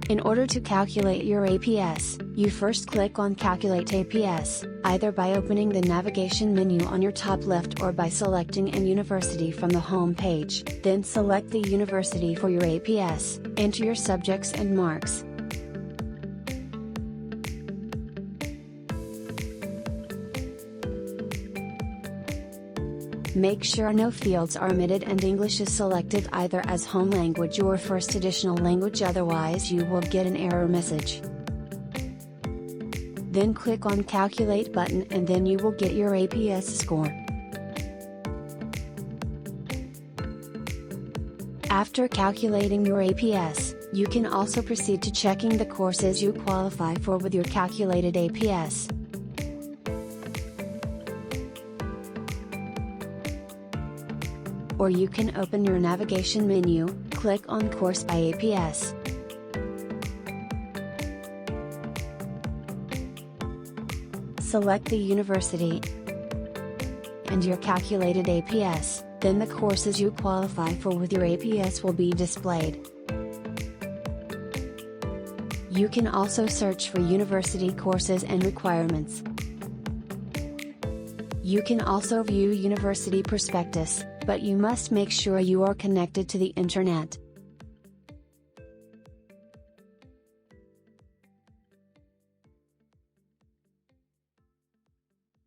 In order to calculate your APS, you first click on Calculate APS, either by opening the navigation menu on your top left or by selecting an university from the home page. Then select the university for your APS, enter your subjects and marks. Make sure no fields are omitted and English is selected either as home language or first additional language, otherwise you will get an error message. Then click on Calculate button and then you will get your APS score. After calculating your APS, you can also proceed to checking the courses you qualify for with your calculated APS. Or you can open your navigation menu, click on Course by APS. Select the university and your calculated APS, then the courses you qualify for with your APS will be displayed. You can also search for university courses and requirements. You can also view university prospectus, but you must make sure you are connected to the internet.